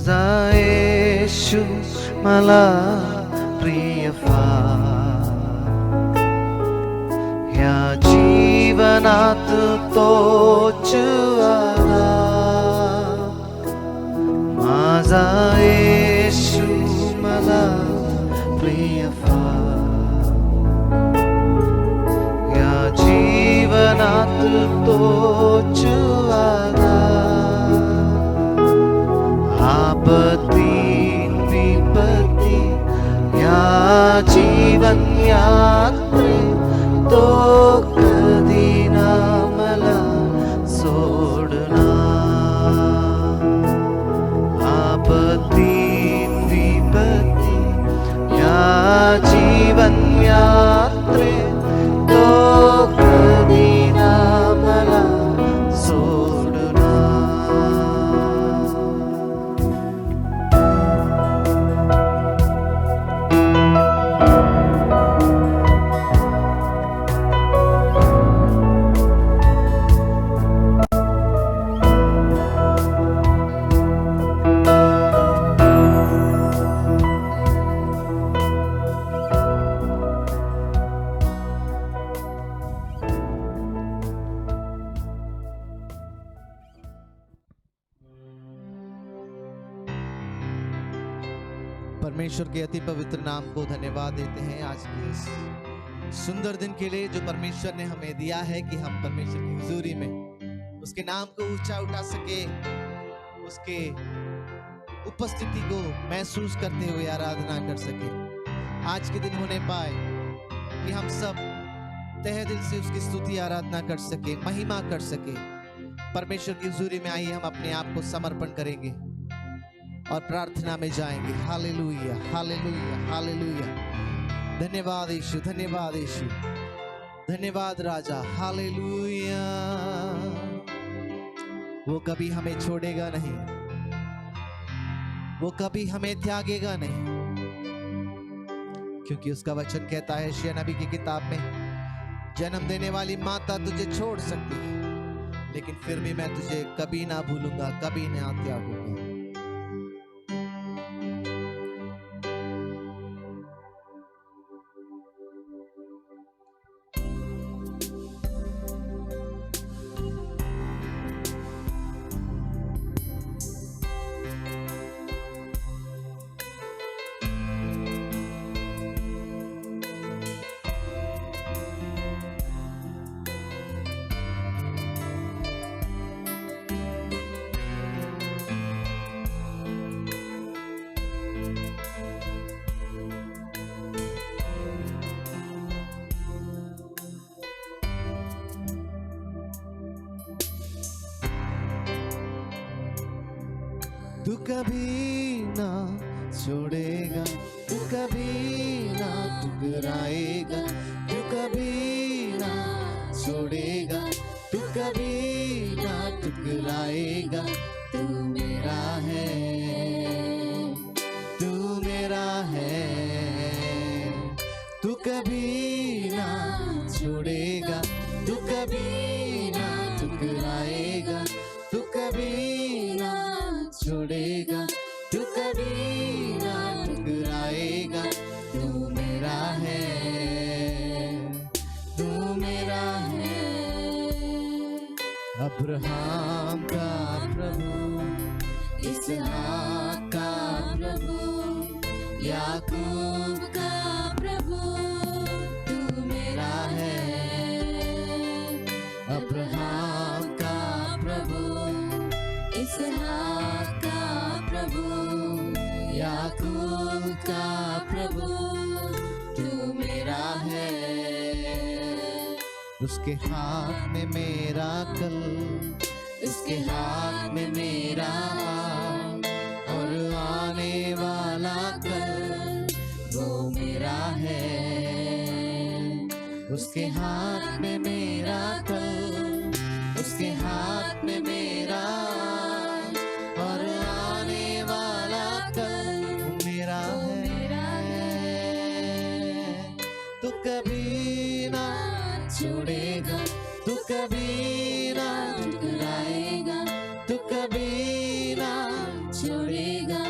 माझा येशू मला प्रिय फार, या जीवनात तोच आधार. माझा येशू मला प्रिय फार, या जीवनात तोच आधार. आपत्ती विपत्ती या जीवन यात्रेत तो कधी ना मला सोडणार. आपत्ती विपत्ती या जीवन यात्रेत तो कधी ना मला परमेश्वर के अति पवित्र नाम को धन्यवाद देते हैं आज के इस सुंदर दिन के लिए जो परमेश्वर ने हमें दिया है कि हम परमेश्वर की हुजूरी में उसके नाम को ऊंचा उठा सके, उसके उपस्थिति को महसूस करते हुए आराधना कर सके. आज के दिन होने पाए कि हम सब तहे दिल से उसकी स्तुति आराधना कर सके, महिमा कर सके. परमेश्वर की हुजूरी में आइए हम अपने आप को समर्पण करेंगे और प्रार्थना में जाएंगे. Hallelujah hallelujah hallelujah. धन्यवाद यीशु, धन्यवाद यीशु, धन्यवाद राजा. हालेलुया. वो कभी हमें छोड़ेगा नहीं, वो कभी हमें त्यागेगा नहीं, क्योंकि उसका वचन कहता है यशायाह नबी की किताब में, जन्म देने वाली माता तुझे छोड़ सकती है लेकिन फिर भी मैं तुझे कभी ना भूलूंगा, कभी ना त्यागूंगा. तू कभी ना छोड़ेगा, तू कभी ना ठुकराएगा, तू कभी ना छोड़ेगा, तू कभी ना ठुकराएगा. तू मेरा है, तू मेरा है. तू कभी ना छोड़ेगा, तू कभी ना ठुकराएगा, तू कभी छोड़ेगा, तू कभी ना ठुकराएगा. तू मेरा है, तू मेरा है. अब्राहम का प्रभु, इसहाक का प्रभु, याकूब का प्रभु, तू मेरा है. अब्राहम का प्रभु, इसहाक का प्रभु, याकूब का प्रभु, तू मेरा है. उसके हाथ में मेरा कल, उसके हाथ में मेरा और आने वाला कल, वो मेरा है. उसके हाथ में मेरा कल, उसके हाथ में मेरा कभी ना छोड़ेगा, तू कभी ना ठुकराएगा, तू कभी ना छोड़ेगा. छोड़ेगा,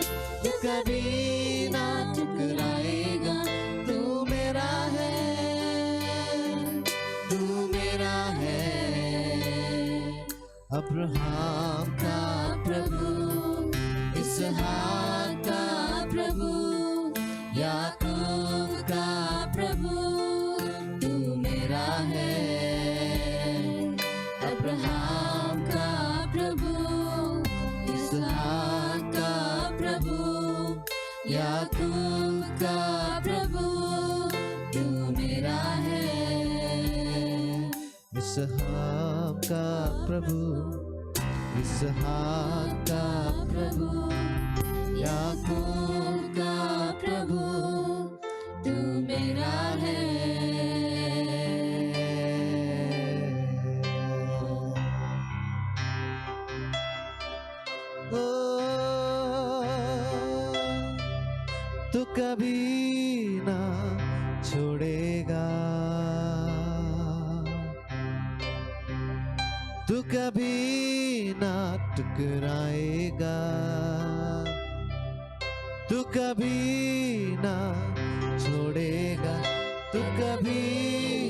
तू कभी ना ठुकराएगा। तू मेरा है, तू मेरा है। अब्राहम का प्रभु, इसहाक का प्रभु, याकूब का प्रभु, तू मेरा है। अब्राहम का प्रभु, इसहाक का प्रभु, याकूब का प्रभु, तू मेरा है। इसहाक का प्रभु, इसहाक का प्रभु, याकूब का प्रभु, तू मेरा है। ओ, तू कभी ना छोड़ेगा, तू कभी ना टुकराएगा, तू कभी ना छोड़ेगा, तू कभी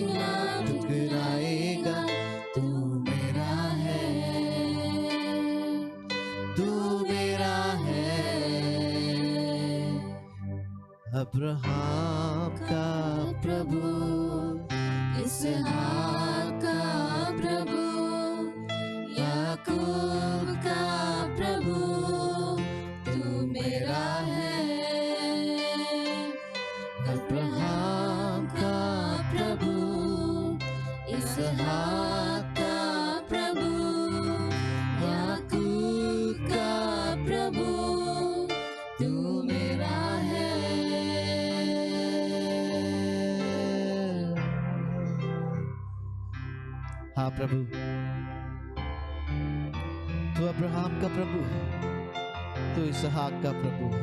ना टुकराएगा। तू मेरा है, तू मेरा है। अब्राहम का प्रभु, इसहाक का प्रभु, याकूब का प्रभु, तू मेरा है। अब्राहम का प्रभु, इसहाक का प्रभु, याकूब का प्रभु, तू मेरा है। हाँ प्रभु, तू अब्राहम का प्रभु है, तू इसहाक का प्रभु है।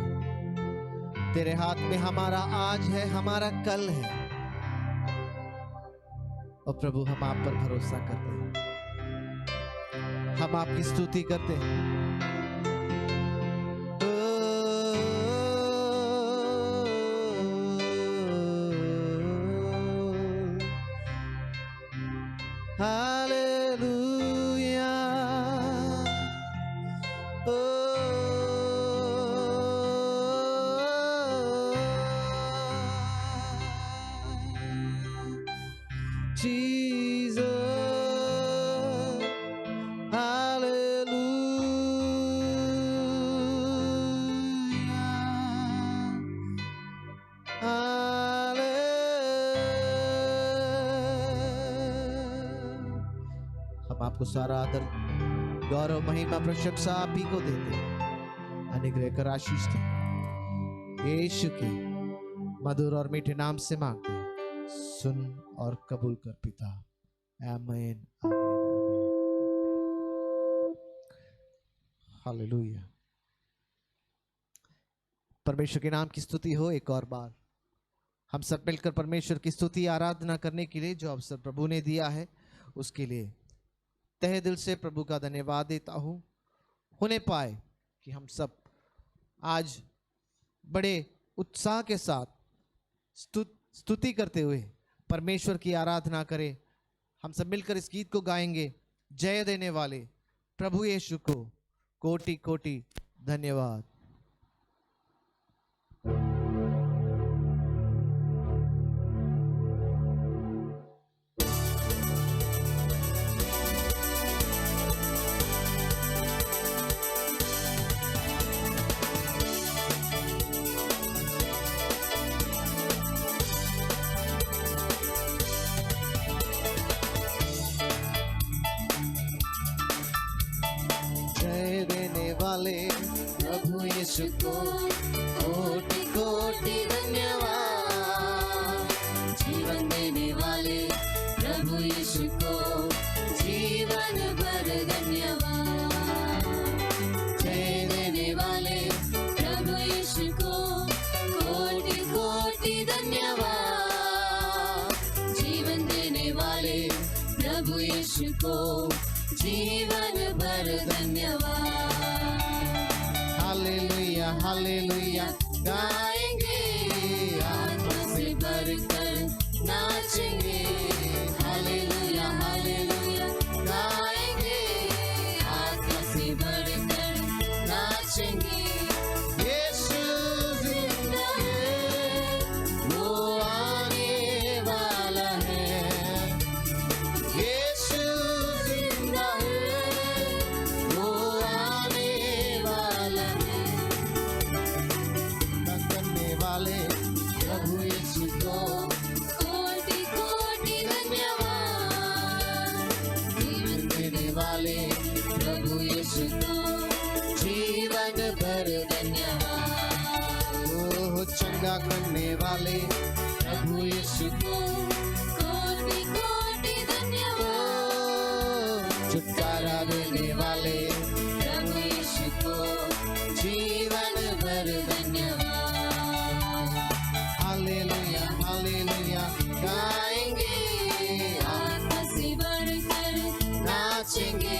तेरे हाथ में हमारा आज है, हमारा कल है। और प्रभु हम आप पर भरोसा करते हैं, हम आपकी स्तुति करते हैं। हालेलुया, ओ Jesus, हम आपको सारा आदर, गौरव, महिमा, प्रशंसा आप ही को देते हैं। अनुग्रह कर आशीष दें, यीशु के मधुर और मीठे नाम से मांगते हैं, सुन और कबूल कर पिता। आमीन, आमीन, आमीन। हालेलुया। परमेश्वर के नाम की स्तुति हो। एक और बार हम सब मिलकर परमेश्वर की स्तुति आराधना करने के लिए जो अवसर प्रभु ने दिया है, उसके लिए तहे दिल से प्रभु का धन्यवाद देता हूँ। होने पाए कि हम सब आज बड़े उत्साह के साथ स्तुति करते हुए परमेश्वर की आराधना करें। हम सब मिलकर इस गीत को गाएंगे। जय देने वाले प्रभु यीशु को कोटि कोटि धन्यवाद। प्रभु यीशु को कोटि कोटि धन्यवाद। जीवन देने वाले प्रभु यीशु को जीवन भर धन्यवाद। जय देने वाले प्रभु यीशु को कोटि कोटि धन्यवाद। जीवन देने वाले प्रभु यीशु को जीवन भर धन्यवाद। हालेलुया। हालेलुया गाएंगे, आत्मा से भरकर नाचेंगे। हालेलुया हालेलुया गाएंगे, आत्मा से भरकर नाचेंगे। यीशु जिंदा है, वो आने वाला है। यीशु जिंदा है, वो आने वाला है। करने वाले प्रभु यीशु को कोटि कोटि धन्यवाद। जीवन देने वाले प्रभु यीशु को जीवन भर धन्यवाद। ओह चंगा करने वाले प्रभु यीशु को कोटि कोटि धन्यवाद। छुटकारा देने वाले प्रभु यीशु को जीवन भर धन्यवाद। हालेलुया हालेलुया गाएंगे, आत्मा से भरकर नाचेंगे।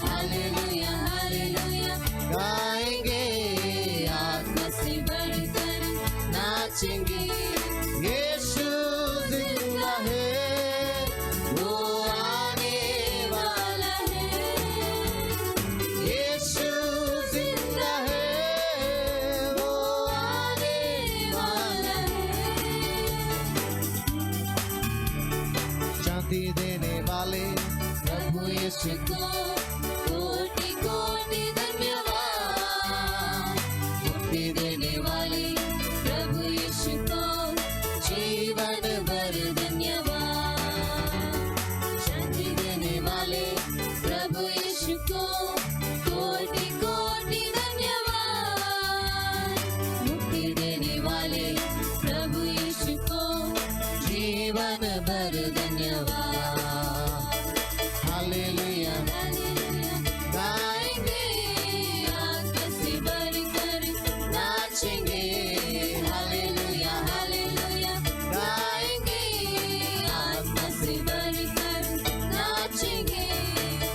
हालेलुया हालेलुया गाएंगे, आत्मा से भरकर नाचेंगे। यीशु जिंदा है, वो आने वाला है। यीशु जिंदा है, वो आने वाला है। शांति देने वाले प्रभु यीशु को कोटि कोटि धन्यवाद। मुक्ति देने वाले प्रभु यीशु को जीवन भर धन्यवाद। शांति देने वाले प्रभु यीशु को कोटि कोटि धन्यवाद। मुक्ति देने वाले प्रभु यीशु को जीवन भर धन्यवाद। हालेलुया गाएंगे, आत्मा से भरकर नाचेंगे। हालेलुया हालेलुया गाएंगे, आत्मा से भरकर नाचेंगे।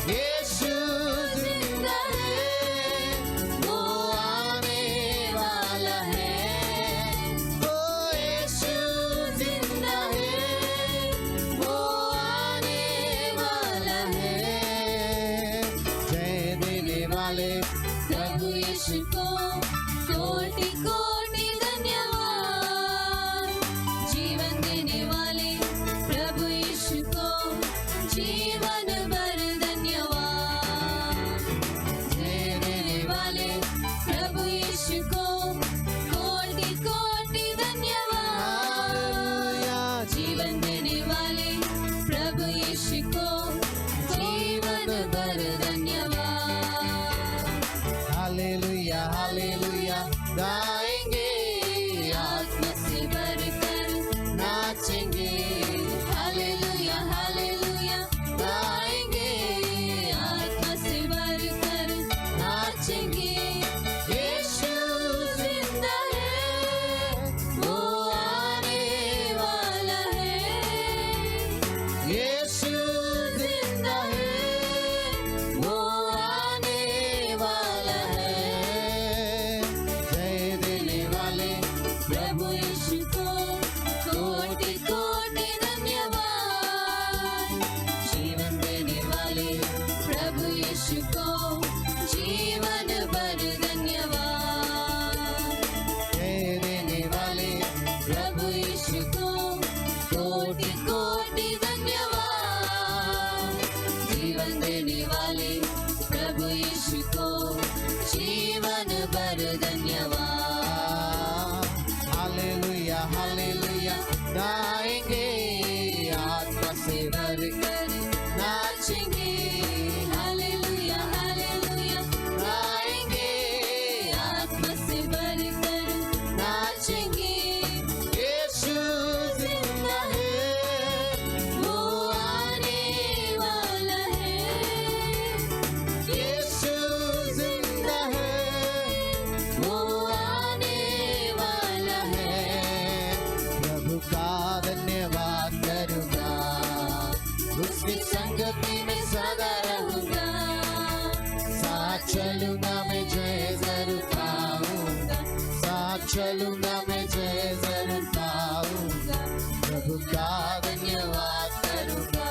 यीशु जिंदा है, वो आने वाला है। ओ यीशु जिंदा है, वो आने वाला है। जय देने वाले प्रभु यीशु को कोटि कोटि धन्यवाद। जीवन देने वाले प्रभु यीशु को जीवन भर धन्यवाद। जय देने वाले प्रभु यीशु को कोटि कोटि धन्यवाद। हालेलुया जीवन देने वाले प्रभु यीशु को जीवन भर धन्यवाद। हालेलुया हालेलुया गाएंगे, आत्मा से भरकर नाचेंगे। हालेलुया हालेलुया गाएंगे, आत्मा से भरकर नाचेंगे। यीशु जिंदा है, वो आने वाला है। यीशु जिंदा है, वो आने वाला है। जय चलूंगा मैं जय जरूर पाऊंगा, प्रभु का धन्यवाद करूंगा।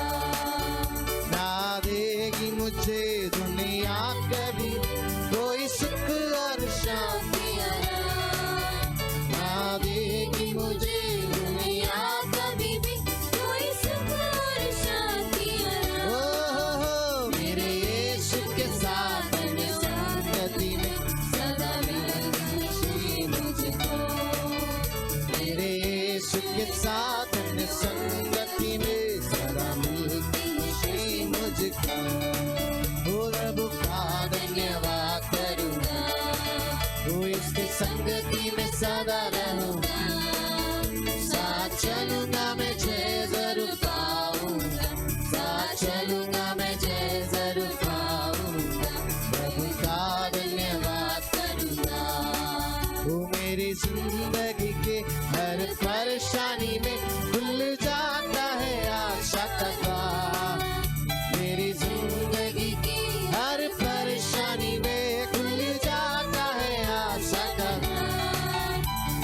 ना देगी मुझे दुनिया कभी कोई सुख और शांति, ना देगी मुझे दुनिया कभी भी कोई सुख और शांति ओ मेरे यीशु के साथ संगति में सदा मिलेगी खुशी मुझको। मेरे यीशु के साथ संगति में सदा मिलती खुशी मुझको। ओ प्रभु का धन्यवाद करूंगा, ओ इसके संगति में सदा रहूंगा। साथ चलूंगा मैं जय जरूर पाऊंगा, साथ चलूंगा मैं जय जरूर पाऊंगा, प्रभु का धन्यवाद करूंगा। वो मेरी जिंदगी के हर परेशानी में खुल जाता है आशा का द्वार। मेरी जिंदगी की हर परेशानी में खुल जाता है आशा का द्वार।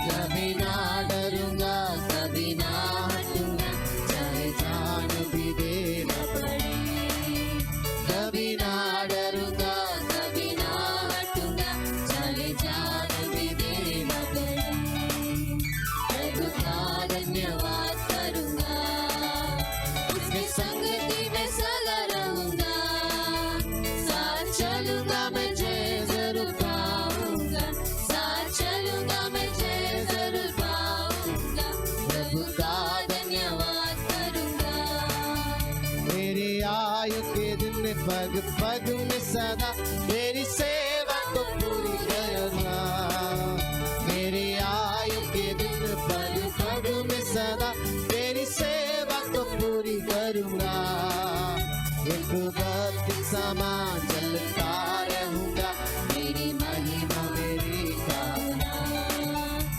कभी ना डरूंगा, कभी ना हटूंगा, चाहे जान भी देना पड़े। कभी ना डरूंगा, कभी ना हटूंगा, चाहे जान भी देना पड़े। प्रभु का धन्यवाद करूंगा, उसके संगति में सदा रहूंगा। साथ चलूंगा मैं जय जरूर पाऊंगा, साथ चलूंगा मैं जय जरूर पाऊंगा, प्रभु का धन्यवाद करूंगा। मेरी आयु के दिन पग पग में सदा तेरी सेवा को पूरी करना। मेरी आयु के दिन पग पग में सदा तेरी सेवा को पूरी करूंगा। एक वक्त समान चलता रहूंगा, मेरी महिमा मेरी गाना।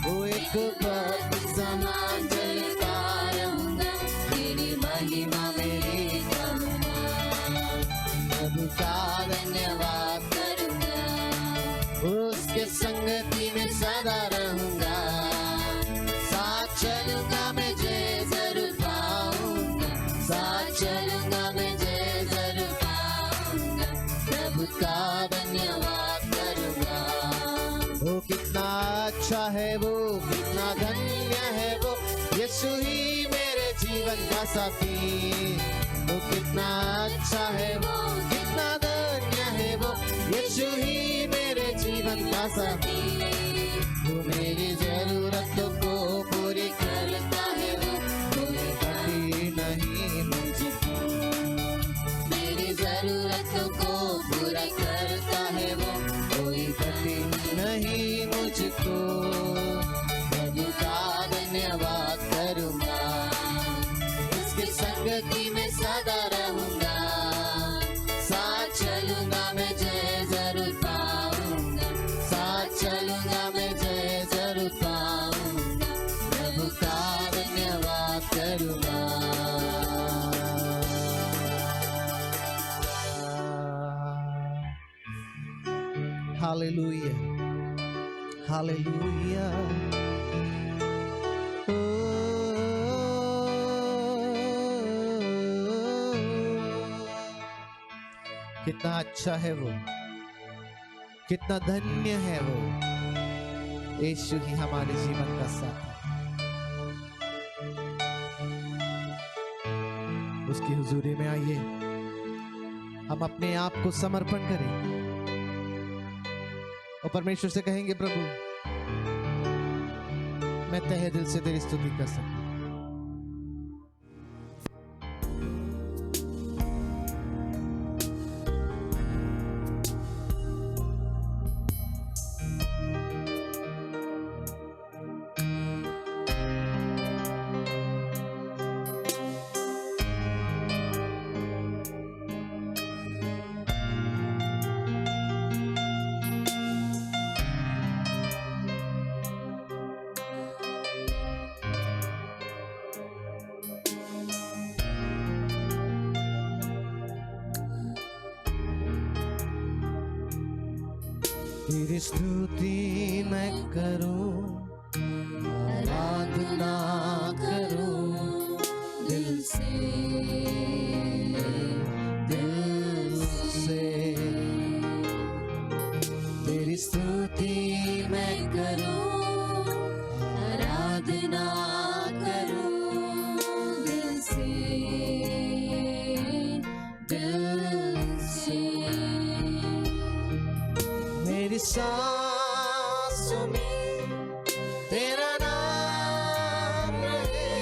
वो एक वक्त समान चलता रहूंगा, तेरी महिमा मेरी गाना। प्रभु का धन्यवाद करूंगा, उसके संगति में सदा रहूंगा। साथ चलूंगा मैं जय जरूर पाऊंगा, साथ चलूंगा मैं जय जरूर पाऊंगा, प्रभु का धन्यवाद करूंगा। वो कितना अच्छा है, वो कितना धन्य है वो, यीशु ही मेरे जीवन का साथी। वो कितना अच्छा है वो, कितना धन्य है वो, यीशु ही मेरे जीवन का साथी। वो मेरी जरूरतों को पूरी करता है वो, कोई कमी नहीं मुझको। मेरी जरूरतों को पूरा करता है वो, कोई कमी नहीं मुझको। प्रभु का धन्यवाद करूंगा, उसकी संगति में सदा रहूंगा। साथ चलूंगा मैं जय जरूर पाऊंगा, साथ चलूंगा मैं जय जरूर पाऊंगा, प्रभु का धन्यवाद करूंगा। Hallelujah, hallelujah. कितना अच्छा है वो, कितना धन्य है वो, यीशु ही हमारे जीवन का साथी। उसकी हुजूरी में आइए, हम अपने आप को समर्पण करें और परमेश्वर से कहेंगे, प्रभु मैं तहे दिल से तेरी स्तुति कर सकता हूं। तेरी स्तुति मैं करूं सांसों में तेरा नाम रहे,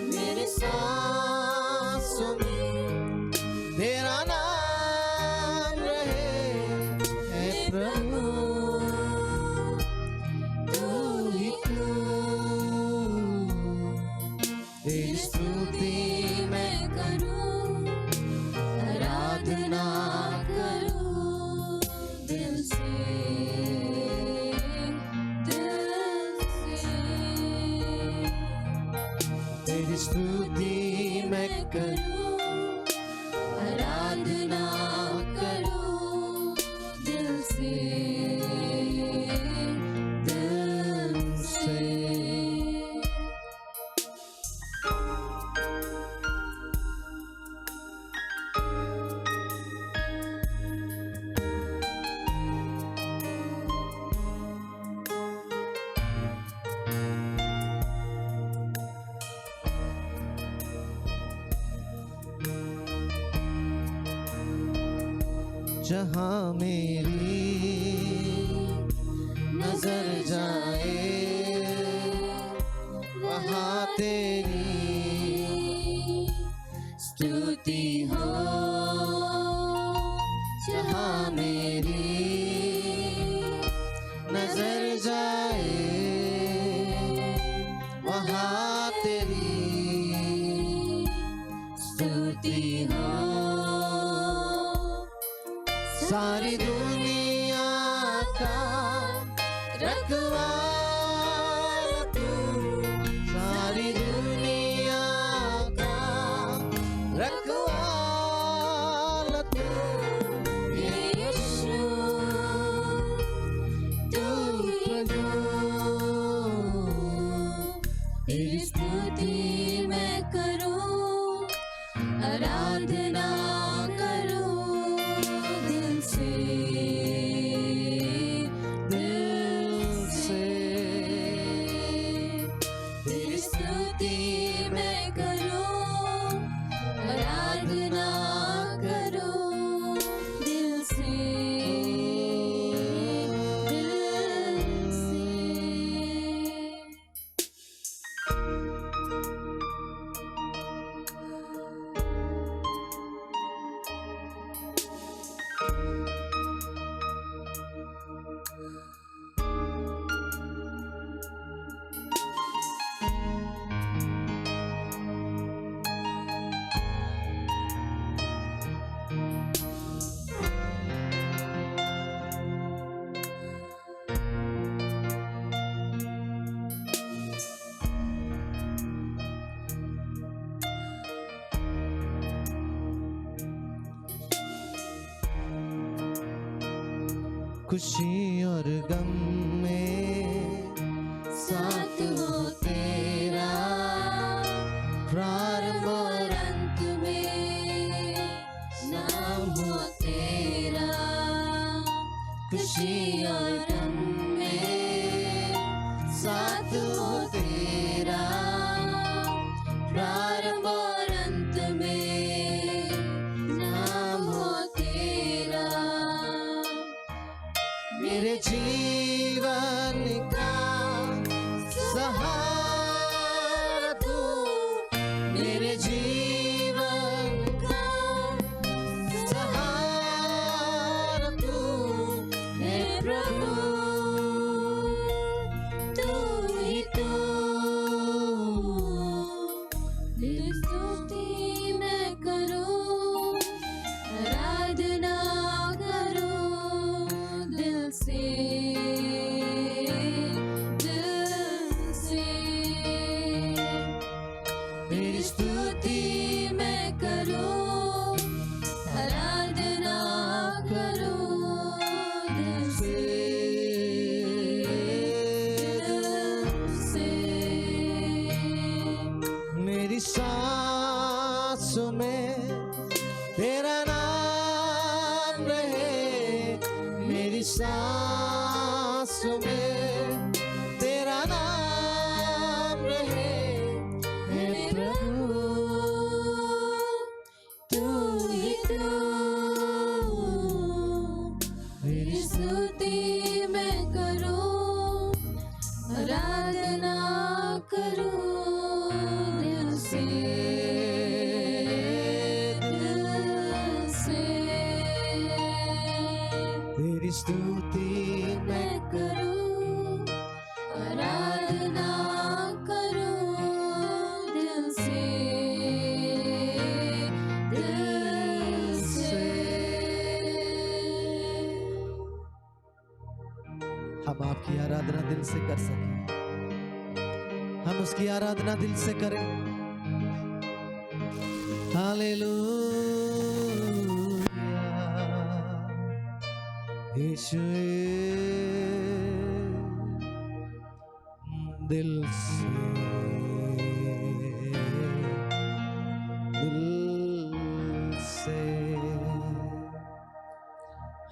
मेरी सांसों में तेरा नाम रहे। है प्रभु तू ही तू, तेरी स्तुति मैं करूं, आराधना करूं दिल से, दिल से। तेरी स्तुति मैं करूं, आराधना करूं दिल से, दिल से। जहाँ मेरी नजर जाए वहाँ तेरी स्तुति हो, जहाँ मेरी नजर जाए वहाँ तेरी स्तुति हो। सारी दुनिया का रखवाला तू, सारी दुनिया का रखवाला तू, यीशु तू प्रभु। तेरी स्तुति मैं करूं, आराधना करूं दिल से, दिल से। तेरी स्तुति मैं करूं, आराधना करूं दिल से, दिल से। खुशी और गम में साथ हो तेरा, प्रारंभ और अंत में नाम हो तेरा। खुशी और गम में साथ हो तेरा, प्रारंभ और अंत में नाम हो तेरा। मेरे जीवन का सहारा तू, मेरे जीवन का सहारा तू है प्रभु, तू ही तू आराधना दिल से कर सकें, हम उसकी आराधना दिल से करें। हालेलुया यीशु, दिल से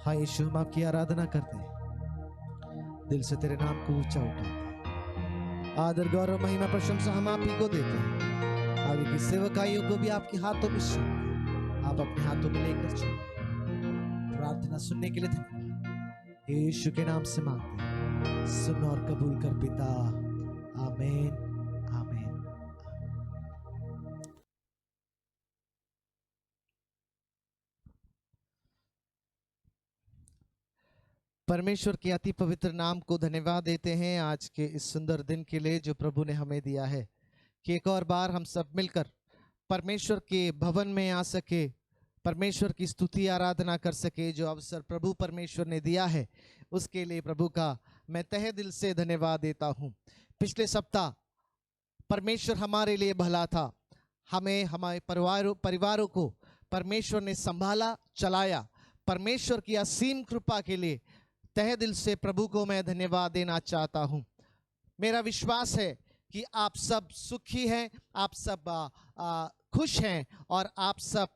हाँ यीशु, हम आपकी आराधना करते हैं, दिल से तेरे नाम को ऊंचा उठाते हैं। आदर गौरव महिमा प्रशंसा हम आप ही को देते हैं। आगे की सेवकाइयों को भी आपके हाथों में सौंप, आप अपने हाथों में लेकर चलो। प्रार्थना सुनने के लिए धन्यवाद, यीशु के नाम से मांगते हैं, सुन और कबूल कर पिता, आमीन आमीन। परमेश्वर के अति पवित्र नाम को धन्यवाद देते हैं आज के इस सुंदर दिन के लिए जो प्रभु ने हमें दिया है, कि एक और बार हम सब मिलकर परमेश्वर के भवन में आ सके, परमेश्वर की स्तुति आराधना कर सके। जो अवसर प्रभु परमेश्वर ने दिया है उसके लिए प्रभु का मैं तहे दिल से धन्यवाद देता हूँ। पिछले सप्ताह परमेश्वर हमारे लिए भला था, हमें हमारे परिवारों को परमेश्वर ने संभाला, चलाया। परमेश्वर की असीम कृपा के लिए तहे दिल से प्रभु को मैं धन्यवाद देना चाहता हूँ। मेरा विश्वास है कि आप सब सुखी हैं, आप सब खुश हैं और आप सब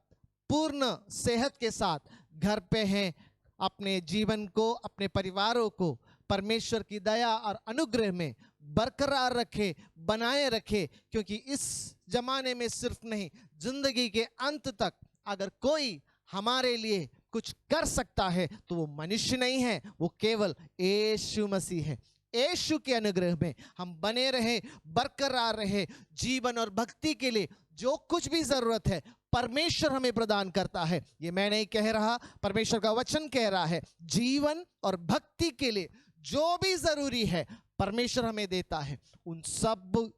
पूर्ण सेहत के साथ घर पे हैं। अपने जीवन को, अपने परिवारों को परमेश्वर की दया और अनुग्रह में बरकरार रखे, बनाए रखे, क्योंकि इस जमाने में सिर्फ नहीं, जिंदगी के अंत तक अगर कोई हमारे लिए कुछ कर सकता है तो वो मनुष्य नहीं है, वो केवल यीशु मसीह है। यीशु के अनुग्रह में हम बने रहे, बरकरार रहे। जीवन और भक्ति के लिए जो कुछ भी जरूरत है परमेश्वर हमें प्रदान करता है। ये मैं नहीं कह रहा, परमेश्वर का वचन कह रहा है। जीवन और भक्ति के लिए जो भी जरूरी है परमेश्वर हमें देता है। उन सब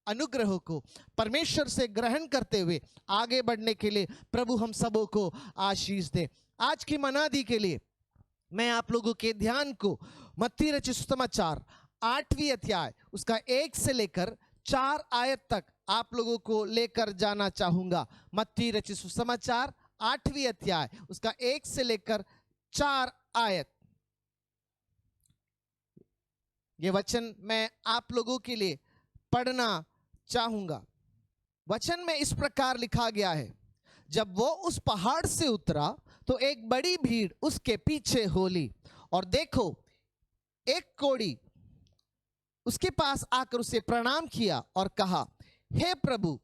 अनुग्रहों को परमेश्वर से ग्रहण करते हुए आगे बढ़ने के लिए प्रभु हम सबों को आशीष दे। आज की मनादी के लिए मैं आप लोगों के ध्यान को मत्ती रचित सुसमाचार 8वीं अध्याय उसका 1 से लेकर 4 आयत तक आप लोगों को लेकर जाना चाहूंगा। मत्ती रचित सुसमाचार 8वीं अध्याय उसका 1 से लेकर 4 आयत। ये वचन मैं आप लोगों के लिए पढ़ना चाहूंगा। वचन में इस प्रकार लिखा गया है, जब वो उस पहाड़ से उतरा तो एक बड़ी भीड़ उसके पीछे हो ली, और देखो एक कोढ़ी उसके पास आकर उसे प्रणाम किया और कहा, हे प्रभु,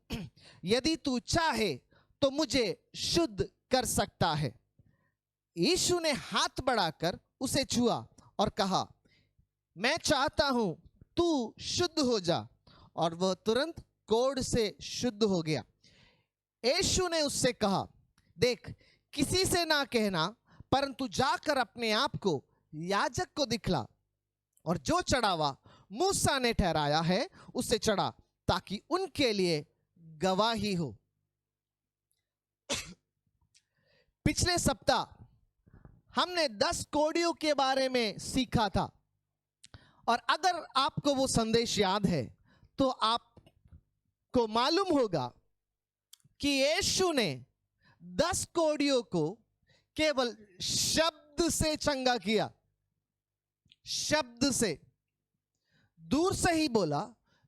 यदि तू चाहे तो मुझे शुद्ध कर सकता है। यीशु ने हाथ बढ़ाकर उसे छुआ और कहा, मैं चाहता हूं तू शुद्ध हो जा। और वह तुरंत कोढ़ से शुद्ध हो गया। यीशु ने उससे कहा, देख, किसी से ना कहना, परंतु जाकर अपने आप को याजक को दिखला, और जो चढ़ावा मूसा ने ठहराया है उसे चढ़ा, ताकि उनके लिए गवाही हो। पिछले सप्ताह हमने 10 कोढ़ियों के बारे में सीखा था, और अगर आपको वो संदेश याद है तो आपको मालूम होगा कि यीशु ने 10 कोढ़ियों को केवल शब्द से चंगा किया। शब्द से, दूर से ही बोला,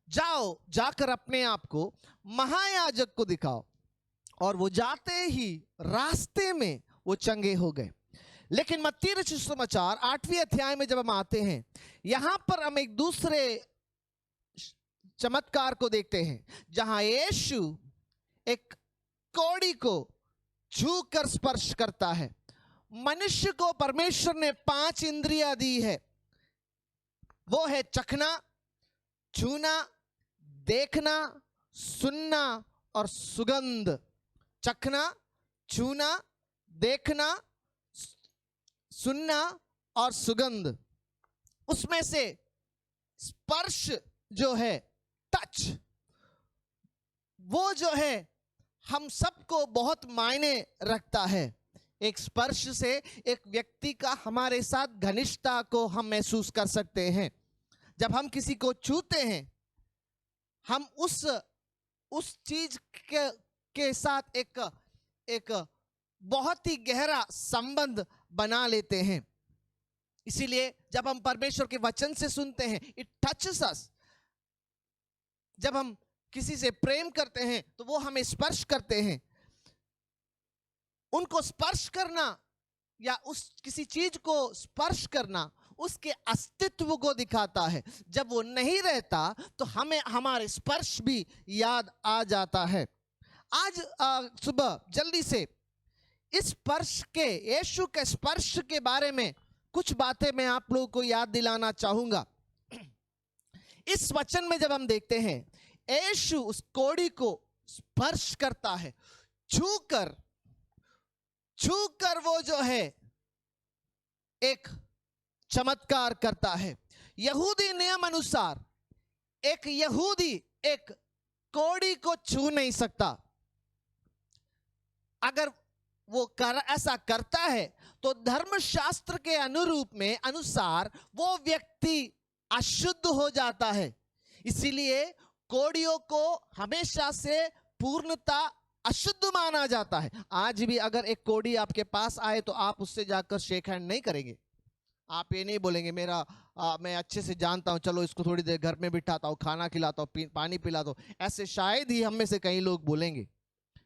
जाओ, जाकर अपने आप को महायाजक को दिखाओ, और वो जाते ही रास्ते में वो चंगे हो गए। लेकिन मत्ती रचित सुसमाचार 8वीं अध्याय में जब हम आते हैं, यहां पर हम एक दूसरे चमत्कार को देखते हैं, जहां यीशु एक कोढ़ी को छूकर स्पर्श करता है। मनुष्य को परमेश्वर ने 5 इंद्रियां दी है, वो है चखना, छूना, देखना, सुनना और सुगंध। चखना, छूना, देखना, सुनना और सुगंध। उसमें से स्पर्श जो है, टच, वो जो है हम सबको बहुत मायने रखता है। एक स्पर्श से एक व्यक्ति का हमारे साथ घनिष्ठता को हम महसूस कर सकते हैं। जब हम किसी को छूते हैं, हम उस चीज के साथ एक बहुत ही गहरा संबंध बना लेते हैं। इसीलिए जब हम परमेश्वर के वचन से सुनते हैं, इट टचेस अस। जब हम किसी से प्रेम करते हैं तो वो हमें स्पर्श करते हैं। उनको स्पर्श करना या उस किसी चीज को स्पर्श करना उसके अस्तित्व को दिखाता है। जब वो नहीं रहता तो हमें हमारे स्पर्श भी याद आ जाता है। आज सुबह जल्दी से इस स्पर्श के, यीशु के स्पर्श के बारे में कुछ बातें मैं आप लोगों को याद दिलाना चाहूंगा। इस वचन में जब हम देखते हैं, यीशु उस कोड़ी को स्पर्श करता है, छूकर वो जो है एक चमत्कार करता है। यहूदी नियम अनुसार एक यहूदी एक कोड़ी को छू नहीं सकता। अगर वो ऐसा करता है तो धर्मशास्त्र के अनुसार वो व्यक्ति अशुद्ध हो जाता है। इसीलिए कोड़ियों को हमेशा से पूर्णता अशुद्ध माना जाता है। आज भी अगर एक कोड़ी आपके पास आए तो आप उससे जाकर शेक हैंड नहीं करेंगे। आप ये नहीं बोलेंगे मैं अच्छे से जानता हूं, चलो इसको थोड़ी देर घर में बिठाता हूं, खाना खिलाता हूं, पानी पिलाता हूं। ऐसे शायद ही हम में से कई लोग बोलेंगे,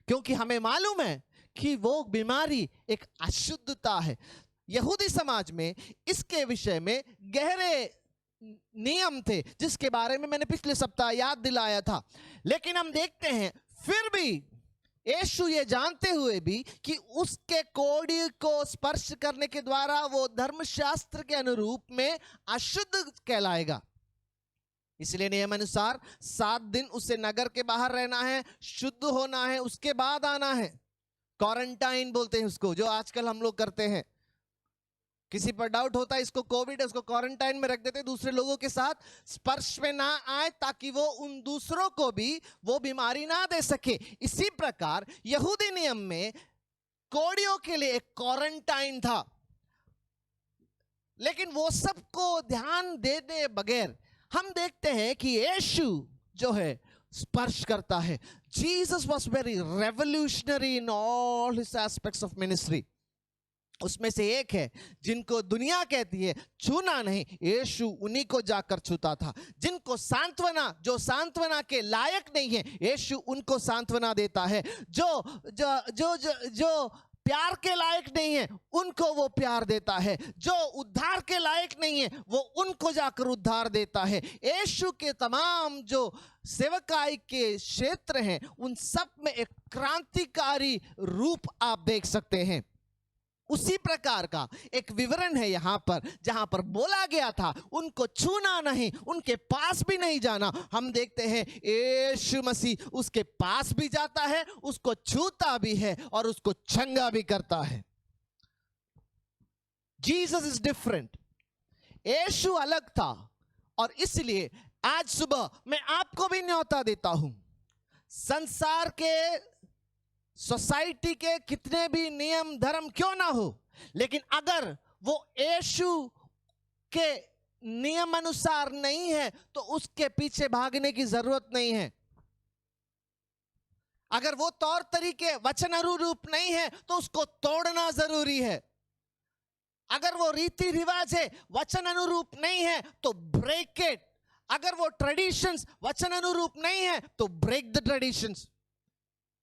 क्योंकि हमें मालूम है कि वो बीमारी एक अशुद्धता है। यहूदी समाज में इसके विषय में गहरे नियम थे, जिसके बारे में मैंने पिछले सप्ताह याद दिलाया था। लेकिन हम देखते हैं फिर भी यीशु ये जानते हुए भी कि उसके कोड़ी को स्पर्श करने के द्वारा वो धर्मशास्त्र के अनुरूप में अशुद्ध कहलाएगा। इसलिए नियम अनुसार 7 दिन उसे नगर के बाहर रहना है, शुद्ध होना है, उसके बाद आना है। क्वारंटाइन बोलते हैं उसको, जो आजकल हम लोग करते हैं। किसी पर डाउट होता है इसको कोविड है, उसको क्वारंटाइन में रख देते हैं, दूसरे लोगों के साथ स्पर्श में ना आए, ताकि वो उन दूसरों को भी वो बीमारी ना दे सके। इसी प्रकार यहूदी नियम में कोड़ियों के लिए एक क्वारंटाइन था। लेकिन वो सबको ध्यान देने बगैर हम देखते हैं कि यीशु जो है स्पर्श करता है। Jesus was very revolutionary in all his aspects of ministry. उसमें से एक है जिनको दुनिया कहती है छूना नहीं, यीशु उन्हीं को जाकर छूता था। जिनको जो सांत्वना के लायक नहीं है, यीशु उनको सांत्वना देता है। जो प्यार के लायक नहीं है, उनको वो प्यार देता है। जो उद्धार के लायक नहीं है, वो उनको जाकर उद्धार देता है। यीशु के तमाम जो सेवकाई के क्षेत्र हैं, उन सब में एक क्रांतिकारी रूप आप देख सकते हैं। उसी प्रकार का एक विवरण है यहां पर, जहां पर बोला गया था उनको छूना नहीं, उनके पास भी नहीं जाना। हम देखते हैं यीशु मसीह उसके पास भी जाता है, उसको छूता भी है और उसको चंगा भी करता है। Jesus is different. यीशु अलग था, और इसलिए आज सुबह मैं आपको भी न्योता देता हूं। संसार के, सोसाइटी के कितने भी नियम धर्म क्यों ना हो, लेकिन अगर वो यीशु के नियम अनुसार नहीं है तो उसके पीछे भागने की जरूरत नहीं है। अगर वो तौर तरीके वचन अनुरूप नहीं है तो उसको तोड़ना जरूरी है। अगर वो रीति रिवाज है वचन अनुरूप नहीं है तो ब्रेक इट। अगर वो ट्रेडिशंस वचन अनुरूप नहीं है तो ब्रेक द ट्रेडिशंस।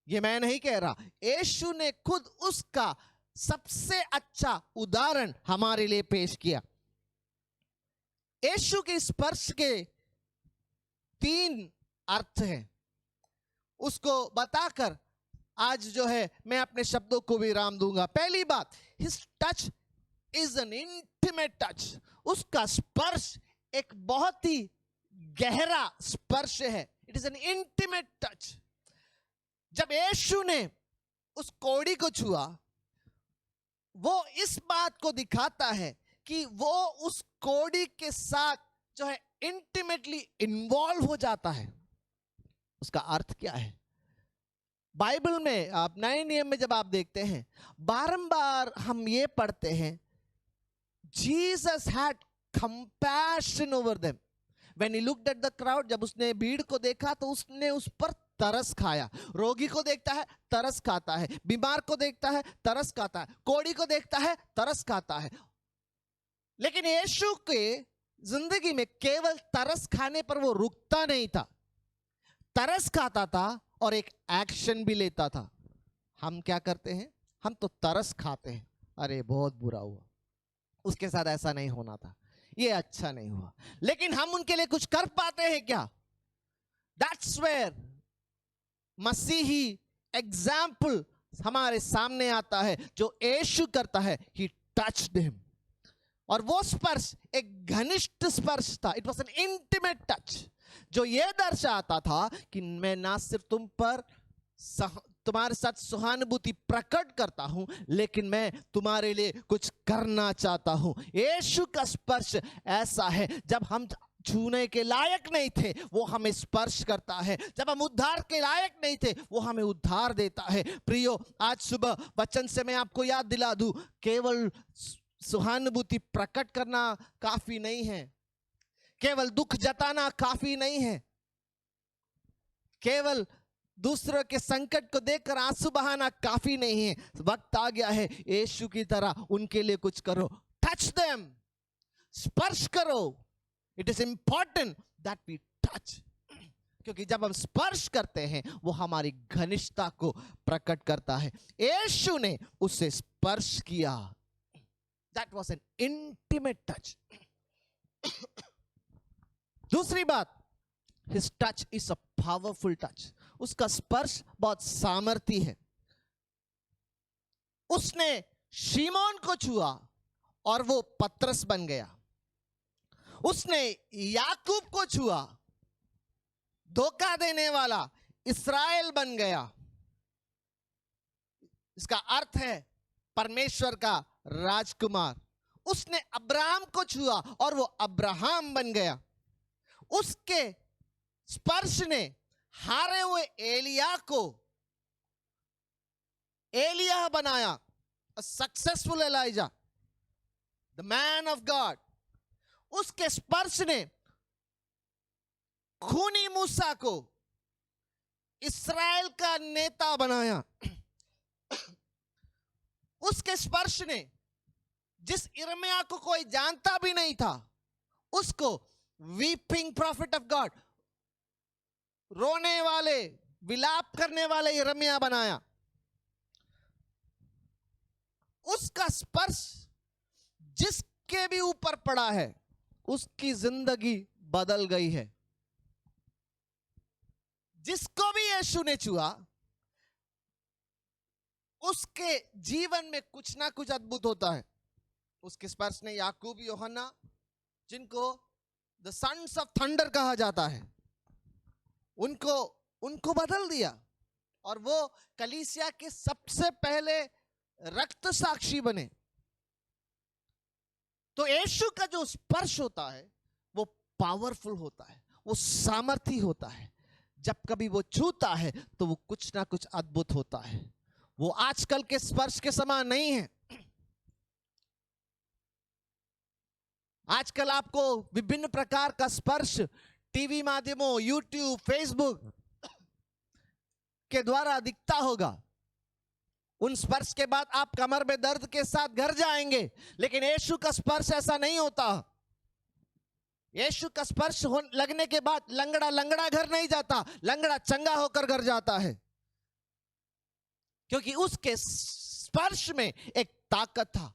ये मैं नहीं कह रहा, यीशु ने खुद उसका सबसे अच्छा उदाहरण हमारे लिए पेश किया। यीशु के स्पर्श के 3 अर्थ हैं, उसको बताकर आज जो है मैं अपने शब्दों को विराम दूंगा। पहली बात, his touch is an intimate touch. उसका स्पर्श एक बहुत ही गहरा स्पर्श है। It is an intimate touch. जब यीशु ने उस कोड़ी को छुआ, वो इस बात को दिखाता है कि वो उस कोड़ी के साथ जो है इंटीमेटली इन्वॉल्व हो जाता है। उसका अर्थ क्या है? बाइबल में, आप नए नियम में जब आप देखते हैं, बारंबार हम ये पढ़ते हैं, Jesus had compassion over them. When he looked at the crowd, जब उसने भीड़ को देखा तो उसने उस पर तरस खाया। रोगी को देखता है, तरस खाता है, बीमार को देखता है, तरस खाता है, कोढ़ी को देखता है, तरस खाता है। लेकिन यीशु के जिंदगी में केवल तरस खाने पर वो रुकता नहीं था, तरस खाता था और एक एक्शन भी लेता था। हम क्या करते हैं? हम तो तरस खाते हैं, अरे बहुत बुरा हुआ, उसके साथ ऐसा नहीं होना था, ये अच्छा नहीं हुआ, लेकिन हम उनके लिए कुछ कर पाते हैं क्या? That's where मसीही एग्जाम्पल हमारे सामने आता है, जो यीशु करता है। He touched him, और वो स्पर्श एक घनिष्ठ स्पर्श था। It was an intimate touch, जो ये दर्शाता था कि मैं ना सिर्फ तुम पर तुम्हारे साथ सहानुभूति प्रकट करता हूं, लेकिन मैं तुम्हारे लिए कुछ करना चाहता हूं। यीशु का स्पर्श ऐसा है, जब हम छूने के लायक नहीं थे वो हमें स्पर्श करता है, जब हम उद्धार के लायक नहीं थे वो हमें उद्धार देता है। प्रियो, आज सुबह वचन से मैं आपको याद दिला दूं, केवल सहानुभूति प्रकट करना काफी नहीं है, केवल दुख जताना काफी नहीं है, केवल दूसरों के संकट को देखकर आंसू बहाना काफी नहीं है। वक्त आ गया है यीशु की तरह उनके लिए कुछ करो। टच देम, स्पर्श करो। It is important that we touch, क्योंकि जब हम स्पर्श करते हैं वो हमारी घनिष्ठता को प्रकट करता है। यीशु ने उसे स्पर्श किया। That was an intimate touch. दूसरी बात, his touch is a powerful touch. उसका स्पर्श बहुत सामर्थी है। उसने शिमोन को छुआ और वो पतरस बन गया। उसने याकूब को छुआ, धोखा देने वाला इस्राएल बन गया। इसका अर्थ है परमेश्वर का राजकुमार। उसने अब्राहम को छुआ और वो अब्राहम बन गया। उसके स्पर्श ने हारे हुए एलिया को एलिया बनाया, a successful Elijah, the man of God. उसके स्पर्श ने खूनी मूसा को इस्राएल का नेता बनाया। उसके स्पर्श ने जिस यिर्मयाह को कोई जानता भी नहीं था, उसको वीपिंग प्रॉफिट ऑफ गॉड, रोने वाले, विलाप करने वाले यिर्मयाह बनाया। उसका स्पर्श जिसके भी ऊपर पड़ा है उसकी जिंदगी बदल गई है। जिसको भी यीशु ने छुआ उसके जीवन में कुछ ना कुछ अद्भुत होता है। उसके स्पर्श ने याकूब, यूहन्ना, जिनको द सन्स ऑफ थंडर कहा जाता है, उनको बदल दिया और वो कलीसिया के सबसे पहले रक्त साक्षी बने। तो यीशु का जो स्पर्श होता है वो पावरफुल होता है, वो सामर्थी होता है। जब कभी वो छूता है तो वो कुछ ना कुछ अद्भुत होता है। वो आजकल के स्पर्श के समान नहीं है। आजकल आपको विभिन्न प्रकार का स्पर्श टीवी माध्यमों, यूट्यूब, फेसबुक के द्वारा दिखता होगा। उन स्पर्श के बाद आप कमर में दर्द के साथ घर जाएंगे, लेकिन यीशु का स्पर्श ऐसा नहीं होता। यीशु का स्पर्श लगने के बाद लंगड़ा घर नहीं जाता, लंगड़ा चंगा होकर घर जाता है, क्योंकि उसके स्पर्श में एक ताकत था।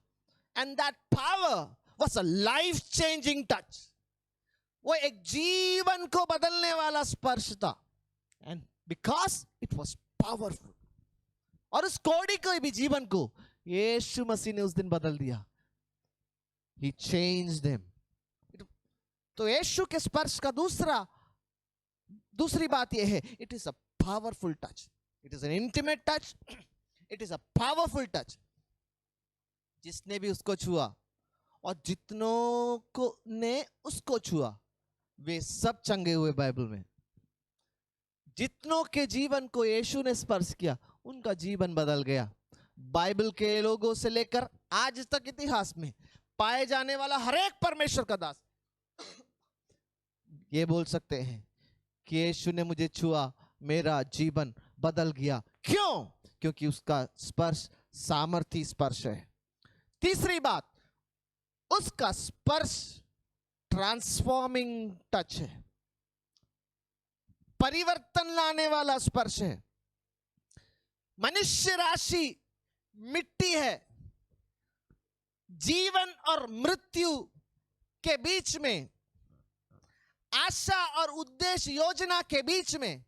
And that power was a life changing touch. वो एक जीवन को बदलने वाला स्पर्श था। And because it was powerful, और उस कोढ़ी के भी जीवन को यीशु मसीह ने उस दिन बदल दिया। He changed them. तो यीशु के स्पर्श का दूसरी बात यह है, it is a powerful touch. It is an intimate touch, it is a powerful touch. जिसने भी उसको छुआ और जितनों को ने उसको छुआ वे सब चंगे हुए। बाइबल में जितनों के जीवन को यीशु ने स्पर्श किया उनका जीवन बदल गया। बाइबल के लोगों से लेकर आज तक इतिहास में पाए जाने वाला हर एक परमेश्वर का दास ये बोल सकते हैं कि यीशु ने मुझे छुआ, मेरा जीवन बदल गया। क्यों? क्योंकि उसका स्पर्श सामर्थी स्पर्श है। तीसरी बात, उसका स्पर्श ट्रांसफॉर्मिंग टच है, परिवर्तन लाने वाला स्पर्श है। मनुष्य राशि मिट्टी है, जीवन और मृत्यु के बीच में, आशा और उद्देश्य योजना के बीच में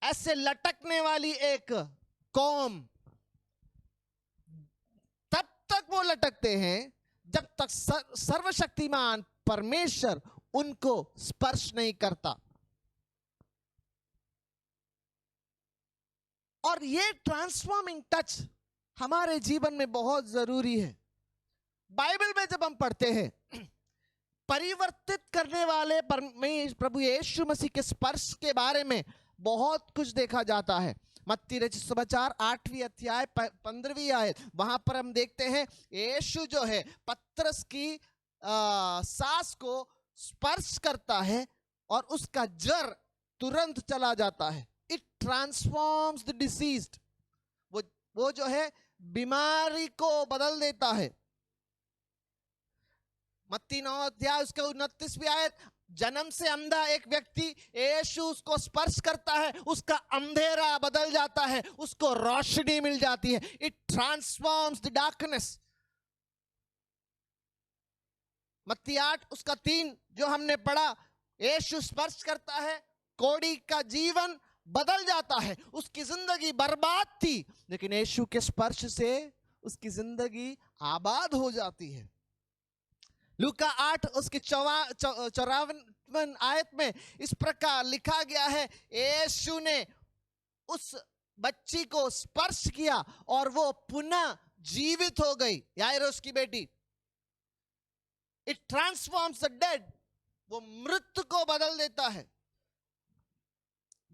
ऐसे लटकने वाली एक कौम, तब तक वो लटकते हैं जब तक सर्वशक्तिमान परमेश्वर उनको स्पर्श नहीं करता। और ये ट्रांसफॉर्मिंग टच हमारे जीवन में बहुत जरूरी है। बाइबल में जब हम पढ़ते हैं, परिवर्तित करने वाले प्रभु यीशु मसीह के स्पर्श के बारे में बहुत कुछ देखा जाता है। मत्ती रचित सुसमाचार 8वीं अध्याय 15वीं आयत, वहां पर हम देखते हैं यीशु जो है पतरस की सांस को स्पर्श करता है और उसका जर तुरंत चला जाता है। इट ट्रांसफॉर्म्स द डिसीज्ड, वो जो है बीमारी को बदल देता है। मत्ती 9 अध्याय उसके 29वीं आयत, जन्म से अंधा एक व्यक्ति, यीशु उसको स्पर्श करता है, उसका अंधेरा बदल जाता है, उसको रोशनी मिल जाती है। It transforms the darkness. मत्ती 8 उसका 3 जो हमने पढ़ा, यीशु स्पर्श करता है, कोढ़ी का जीवन बदल जाता है। उसकी जिंदगी बर्बाद थी, लेकिन यीशु के स्पर्श से उसकी जिंदगी आबाद हो जाती है। लूका 8 उसके 54 आयत में इस प्रकार लिखा गया है, यीशु ने उस बच्ची को स्पर्श किया और वो पुनः जीवित हो गई, याइरोस की बेटी। इट ट्रांसफॉर्म्स द डेड, वो मृत्यु को बदल देता है।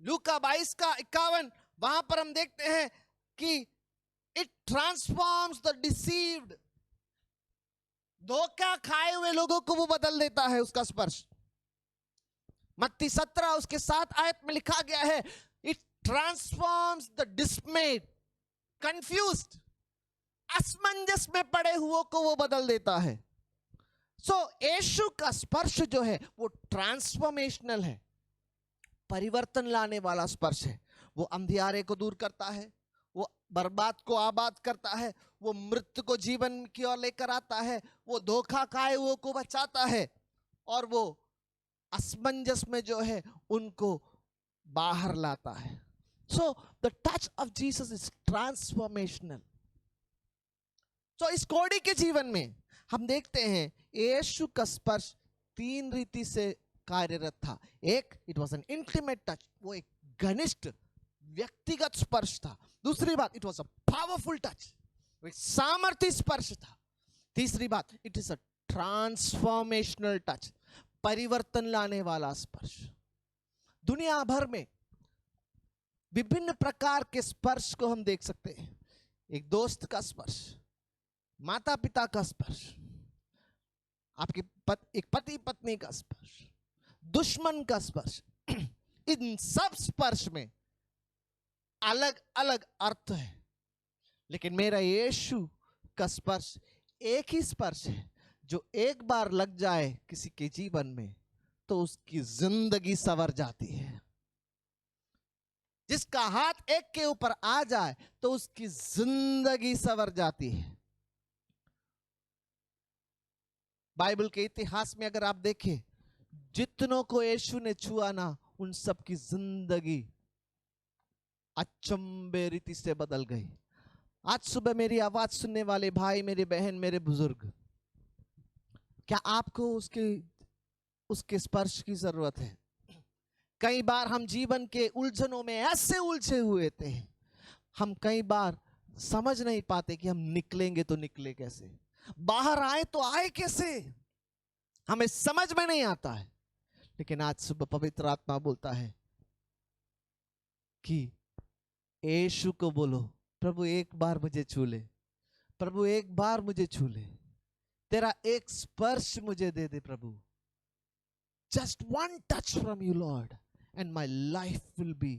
लूका 22 का 51, वहां पर हम देखते हैं कि इट ट्रांसफॉर्म्स द डिसीव्ड, धोखा खाए हुए लोगों को वो बदल देता है उसका स्पर्श। मत्ती 17 उसके 7 आयत में लिखा गया है, इट ट्रांसफॉर्म्स द डिस्मेड, कंफ्यूज्ड, असमंजस में पड़े हुए को वो बदल देता है। सो यीशु का स्पर्श जो है वो ट्रांसफॉर्मेशनल है, परिवर्तन लाने वाला स्पर्श है। वो अंधियारे को दूर करता है, वो बर्बाद को आबाद करता है, वो मृत्यु को जीवन की ओर लेकर आता है, वो धोखा खाए हुए को बचाता है, और वो असमंजस में जो है उनको बाहर लाता है। So the touch of Jesus is transformational. So इस कोढ़ी के जीवन में हम देखते हैं यीशु का स्पर्श 3 रीति से कार्यरत था। एक, it was an intimate touch, वो एक घनिष्ठ व्यक्तिगत स्पर्श था। दूसरी बात, it was a powerful touch, एक सामर्थ्य स्पर्श था। तीसरी बात, it is a transformational touch, परिवर्तन लाने वाला स्पर्श। दुनिया भर में विभिन्न प्रकार के स्पर्श को हम देख सकते हैं। एक दोस्त का स्पर्श, माता पिता का स्पर्श, आपके एक पति पत्नी का स्पर्श, दुश्मन का स्पर्श। इन सब स्पर्श में अलग अलग अर्थ है, लेकिन मेरा यीशु का स्पर्श एक ही स्पर्श है जो एक बार लग जाए किसी के जीवन में तो उसकी जिंदगी संवर जाती है। जिसका हाथ एक के ऊपर आ जाए तो उसकी जिंदगी संवर जाती है। बाइबल के इतिहास में अगर आप देखें, जितनों को यीशु ने छुआ ना, उन सब की जिंदगी अचंभे रीति से बदल गई। आज सुबह मेरी आवाज सुनने वाले भाई, मेरे बहन, मेरे बुजुर्ग, क्या आपको उसके स्पर्श की जरूरत है? कई बार हम जीवन के उलझनों में ऐसे उलझे हुए थे, हम कई बार समझ नहीं पाते कि हम निकलेंगे तो निकले कैसे, बाहर आए तो आए कैसे, हमें समझ में नहीं आता है। लेकिन आज सुबह पवित्र आत्मा बोलता है कि यीशु को बोलो, प्रभु एक बार मुझे छू ले, प्रभु एक बार मुझे छू ले, तेरा एक स्पर्श मुझे दे दे प्रभु, Just one touch from you, Lord, and my life will be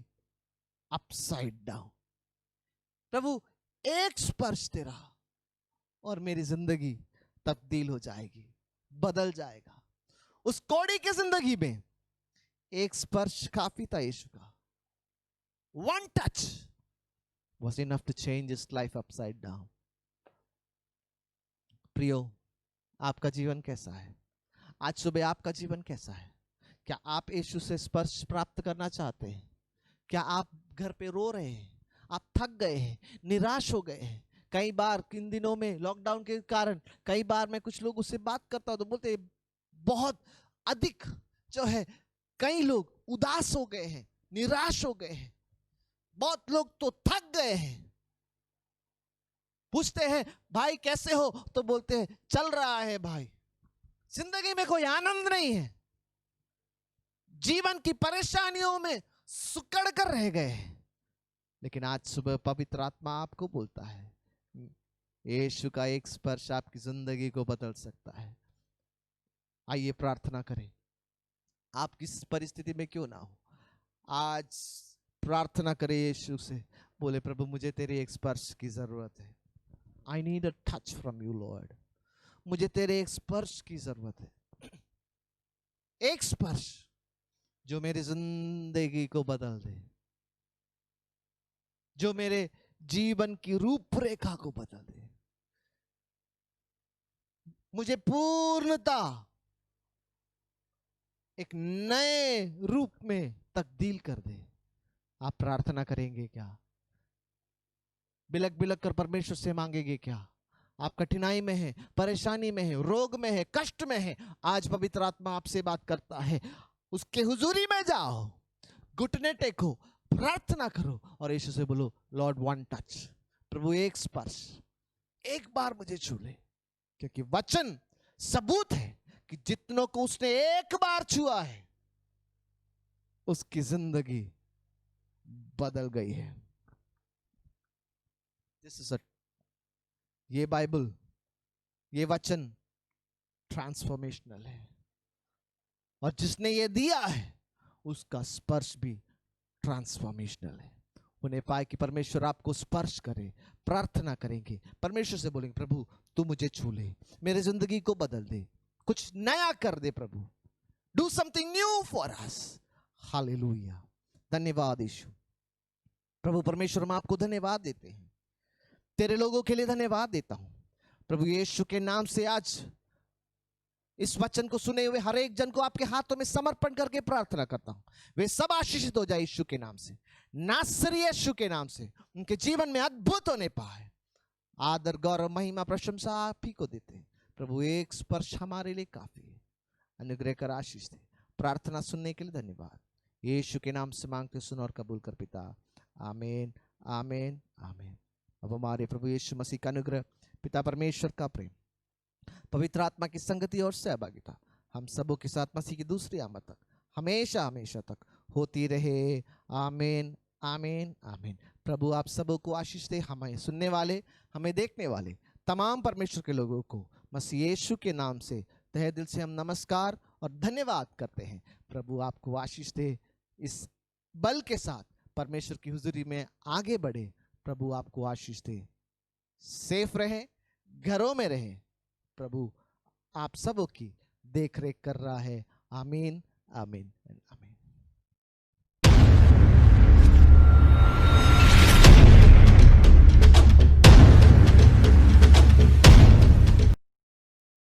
upside down. प्रभु एक स्पर्श तेरा और मेरी जिंदगी तब्दील हो जाएगी, बदल जाएगा। उस कौड़ी की जिंदगी में एक स्पर्श काफी था यीशु का। One touch was enough to change his life upside down. प्रियो, आपका जीवन कैसा है? आज सुबह आपका जीवन कैसा है? क्या आप यीशु से स्पर्श प्राप्त करना चाहते हैं? क्या आप घर पे रो रहे हैं? आप थक गए हैं, निराश हो गए हैं? कई बार इन दिनों में लॉकडाउन के कारण कई बार मैं कुछ लोगों से बात करता हूं तो बोलते हैं बहुत अधिक जो है, कई लोग उदास हो गए हैं, निराश हो गए हैं, बहुत लोग तो थक गए हैं। पूछते हैं भाई कैसे हो, तो बोलते हैं चल रहा है भाई। जिंदगी में कोई आनंद नहीं है, जीवन की परेशानियों में सुकड़ कर रह गए। लेकिन आज सुबह पवित्र आत्मा आपको बोलता है यीशु का एक स्पर्श आपकी जिंदगी को बदल सकता है। आइए प्रार्थना करें। आप किस परिस्थिति में क्यों ना हो, आज प्रार्थना करें यीशु से। बोले प्रभु मुझे तेरे एक स्पर्श की जरूरत है। I need a touch from you Lord. मुझे तेरे एक स्पर्श की जरूरत है। एक स्पर्श जो मेरी जिंदगी को बदल दे, जो मेरे जीवन की रूपरेखा को बदल दे, मुझे पूर्णता एक नए रूप में तब्दील कर दे। आप प्रार्थना करेंगे क्या? बिलक बिलक कर परमेश्वर से मांगेंगे क्या? आप कठिनाई में हैं, परेशानी में हैं, रोग में हैं, कष्ट में हैं, आज पवित्र आत्मा आपसे बात करता है। उसके हुजूरी में जाओ, घुटने टेको, प्रार्थना करो और यीशु से बोलो लॉर्ड वन टच, प्रभु एक स्पर्श, एक बार मुझे छू ले। क्योंकि वचन सबूत है कि जितनों को उसने एक बार छुआ है उसकी जिंदगी बदल गई है। दिस इज ये बाइबल, ये वचन ट्रांसफॉर्मेशनल है और जिसने ये दिया है उसका स्पर्श भी ट्रांसफॉर्मेशनल है। उन्हें पाए कि परमेश्वर आपको स्पर्श करे। प्रार्थना करेंगे, परमेश्वर से बोलेंगे प्रभु तू मुझे छू ले, मेरी जिंदगी को बदल दे, कुछ नया कर दे प्रभु। Do something new for us. Hallelujah. धन्यवाद यीशु। प्रभु परमेश्वर हम आपको धन्यवाद देते हैं, तेरे लोगों के लिए धन्यवाद देता हूं प्रभु यीशु के नाम से। आज इस वचन को सुने हुए हर एक जन को आपके हाथों में समर्पण करके प्रार्थना करता हूं, वे सब आशीषित हो जाए यीशु के नाम से, नासरी यीशु के नाम से। उनके जीवन में अद्भुत होने पाए। आदर गौरव महिमा प्रशंसा आप ही को देते हैं प्रभु। एक स्पर्श हमारे लिए काफी है। अनुग्रह कर आशीष दे। प्रार्थना सुनने के लिए धन्यवाद। यीशु के नाम से मांगते सुन और कबूल कर पिता। आमीन आमीन आमीन। अब हमारे प्रभु यीशु मसीह का अनुग्रह, पिता परमेश्वर का प्रेम, पवित्र आत्मा की संगति और सहभागिता हम सबों के साथ मसीह की दूसरी आमद तक हमेशा हमेशा तक होती रहे। आमीन आमीन आमीन। प्रभु आप सबों को आशीष दे। हमें सुनने वाले, हमें देखने वाले तमाम परमेश्वर के लोगों को मसीह यीशु के नाम से तहे दिल से हम नमस्कार और धन्यवाद करते हैं। प्रभु आपको आशीष दे। इस बल के साथ परमेश्वर की हुजूरी में आगे बढ़े। प्रभु आपको आशीष दे। सेफ रहे, घरों में रहे। प्रभु आप सबों की देख रेख कर रहा है। आमीन आमीन।